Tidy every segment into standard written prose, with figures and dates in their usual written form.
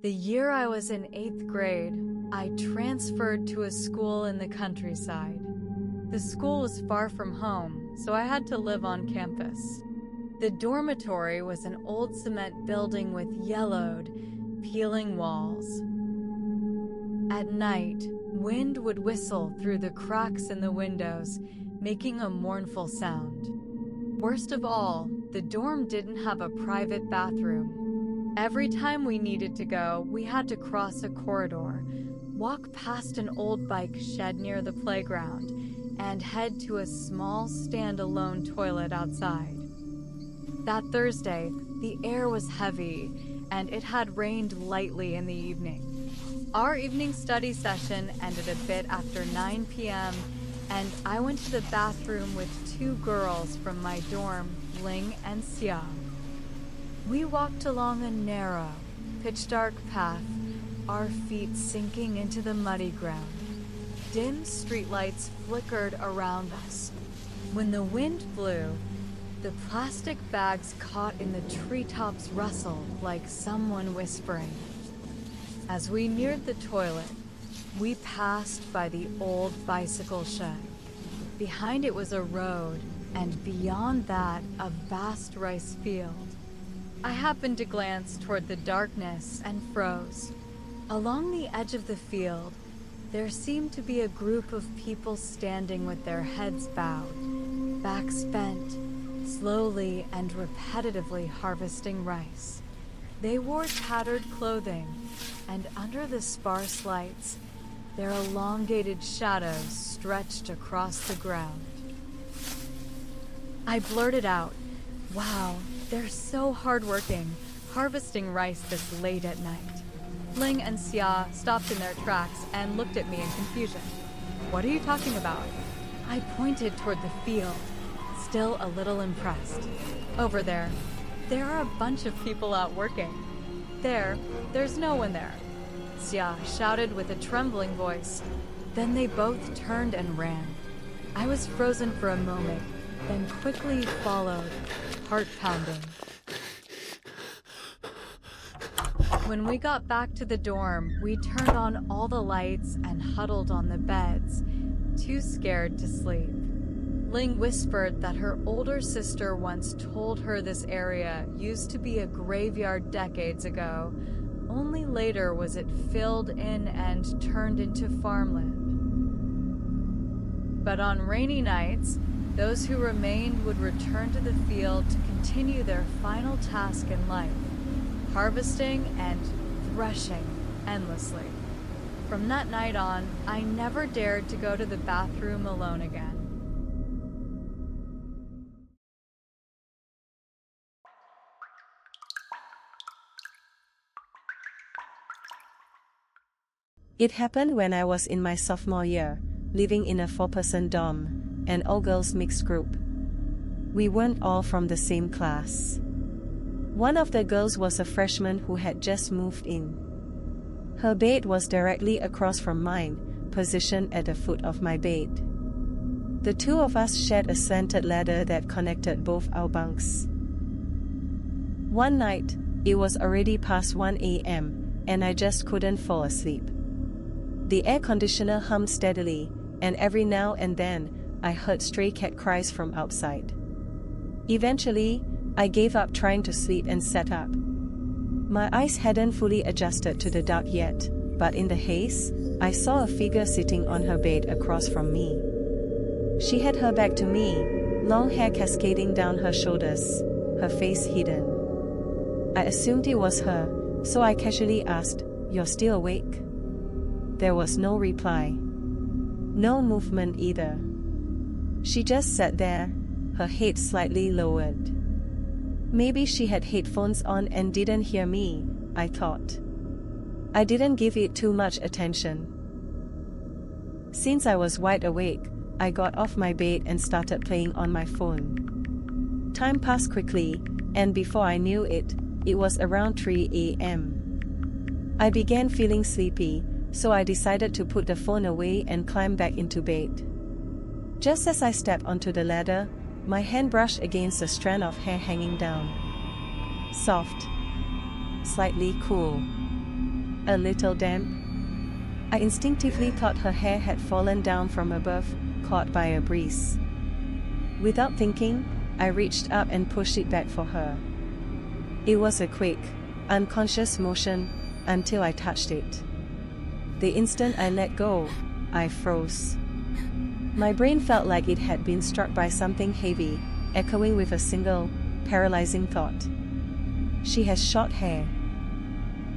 The year I was in 8th grade, I transferred to a school in the countryside. The school was far from home, so I had to live on campus. The dormitory was an old cement building with yellowed, peeling walls. At night, wind would whistle through the cracks in the windows, making a mournful sound. Worst of all, the dorm didn't have a private bathroom. Every time we needed to go, we had to cross a corridor, walk past an old bike shed near the playground, and head to a small stand-alone toilet outside. That Thursday, the air was heavy, and it had rained lightly in the evening. Our evening study session ended a bit after 9 p.m., and I went to the bathroom with two girls from my dorm, Ling and Xia. We walked along a narrow, pitch-dark path, our feet sinking into the muddy ground. Dim streetlights flickered around us. When the wind blew, the plastic bags caught in the treetops rustled like someone whispering. As we neared the toilet, we passed by the old bicycle shed. Behind it was a road, and beyond that, a vast rice field. I happened to glance toward the darkness and froze. Along the edge of the field, there seemed to be a group of people standing with their heads bowed, backs bent, slowly and repetitively harvesting rice. They wore tattered clothing, and under the sparse lights, their elongated shadows stretched across the ground. I blurted out, "Wow, they're so hardworking, harvesting rice this late at night." Ling and Xia stopped in their tracks and looked at me in confusion. "What are you talking about?" I pointed toward the field, still a little impressed. "Over there. There are a bunch of people out working." There's no one there," Xia shouted with a trembling voice. Then they both turned and ran. I was frozen for a moment, then quickly followed, heart pounding. When we got back to the dorm, we turned on all the lights and huddled on the beds, too scared to sleep. Ling whispered that her older sister once told her this area used to be a graveyard decades ago, only later was it filled in and turned into farmland. But on rainy nights, those who remained would return to the field to continue their final task in life, harvesting and threshing endlessly. From that night on, I never dared to go to the bathroom alone again. It happened when I was in my sophomore year, living in a 4-person dorm, an all-girls mixed group. We weren't all from the same class. One of the girls was a freshman who had just moved in. Her bed was directly across from mine, positioned at the foot of my bed. The two of us shared a slanted ladder that connected both our bunks. One night, it was already past 1 a.m., and I just couldn't fall asleep. The air conditioner hummed steadily, and every now and then, I heard stray cat cries from outside. Eventually, I gave up trying to sleep and sat up. My eyes hadn't fully adjusted to the dark yet, but in the haze, I saw a figure sitting on her bed across from me. She had her back to me, long hair cascading down her shoulders, her face hidden. I assumed it was her, so I casually asked, "You're still awake?" There was no reply. No movement either. She just sat there, her head slightly lowered. Maybe she had headphones on and didn't hear me, I thought. I didn't give it too much attention. Since I was wide awake, I got off my bed and started playing on my phone. Time passed quickly, and before I knew it, it was around 3 a.m. I began feeling sleepy, so I decided to put the phone away and climb back into bed. Just as I stepped onto the ladder, my hand brushed against a strand of hair hanging down. Soft. Slightly cool. a little damp. I instinctively thought her hair had fallen down from above, caught by a breeze. Without thinking, I reached up and pushed it back for her. It was a quick, unconscious motion, until I touched it. The instant I let go, I froze. My brain felt like it had been struck by something heavy, echoing with a single, paralyzing thought. She has short hair.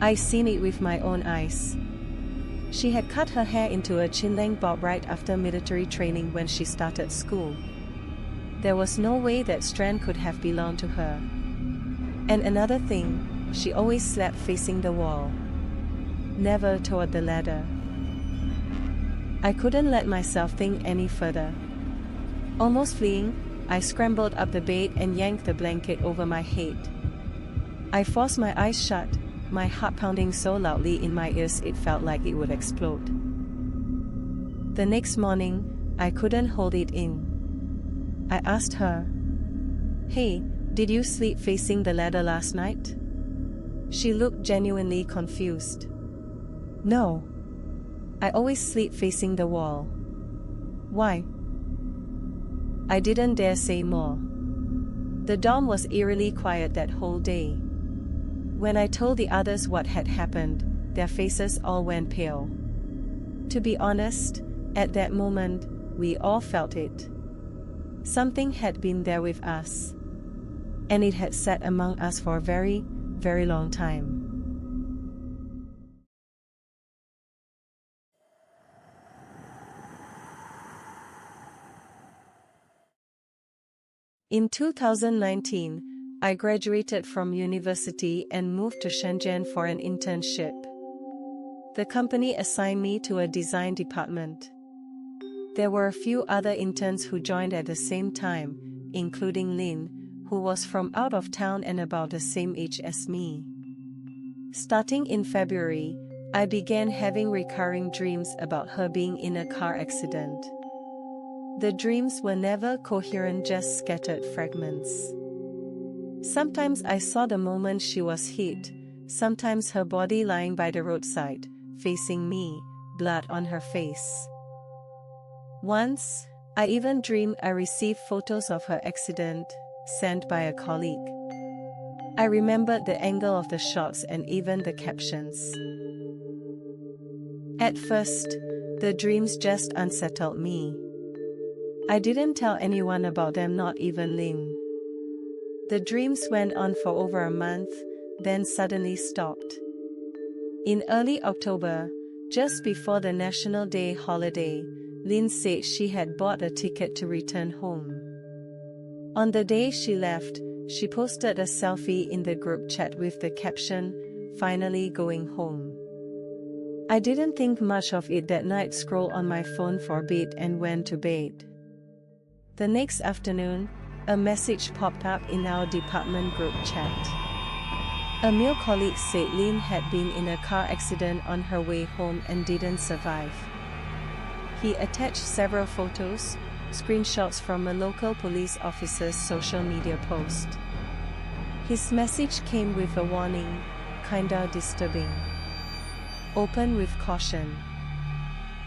I've seen it with my own eyes. She had cut her hair into a chin-length bob right after military training when she started school. There was no way that strand could have belonged to her. And another thing, she always slept facing the wall. Never toward the ladder. I couldn't let myself think any further. Almost fleeing, I scrambled up the bed and yanked the blanket over my head. I forced my eyes shut, my heart pounding so loudly in my ears it felt like it would explode. The next morning, I couldn't hold it in. I asked her, "Hey, did you sleep facing the ladder last night?" She looked genuinely confused. "No. I always sleep facing the wall." "Why?" I didn't dare say more. The dorm was eerily quiet that whole day. When I told the others what had happened, their faces all went pale. To be honest, at that moment, we all felt it. Something had been there with us. And it had sat among us for a very, very long time. In 2019, I graduated from university and moved to Shenzhen for an internship. The company assigned me to a design department. There were a few other interns who joined at the same time, including Lynn, who was from out of town and about the same age as me. Starting in February, I began having recurring dreams about her being in a car accident. The dreams were never coherent, just scattered fragments. Sometimes I saw the moment she was hit, sometimes her body lying by the roadside, facing me, blood on her face. Once, I even dreamed I received photos of her accident, sent by a colleague. I remembered the angle of the shots and even the captions. At first, the dreams just unsettled me. I didn't tell anyone about them, not even Lynn. The dreams went on for over a month, then suddenly stopped. In early October, just before the National Day holiday, Lynn said she had bought a ticket to return home. On the day she left, she posted a selfie in the group chat with the caption, "Finally going home." I didn't think much of it that night, scrolled on my phone for a bit and went to bed. The next afternoon, a message popped up in our department group chat. A male colleague said Lynn had been in a car accident on her way home and didn't survive. He attached several photos, screenshots from a local police officer's social media post. His message came with a warning, kinda disturbing. Open with caution.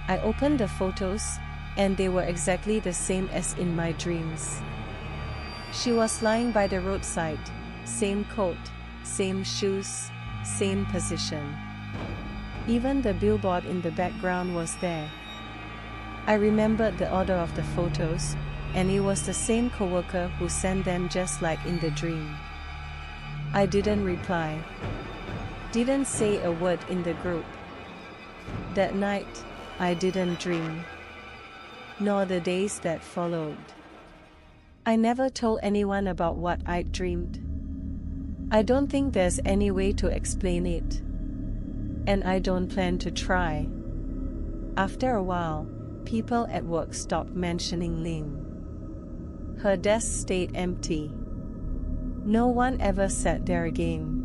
I opened the photos, and they were exactly the same as in my dreams. She was lying by the roadside, same coat, same shoes, same position. Even the billboard in the background was there. I remembered the order of the photos, and it was the same coworker who sent them, just like in the dream. I didn't reply. Didn't say a word in the group. That night, I didn't dream. Nor the days that followed. I never told anyone about what I'd dreamed. I don't think there's any way to explain it. And I don't plan to try. After a while, people at work stopped mentioning Lynn. Her desk stayed empty. No one ever sat there again.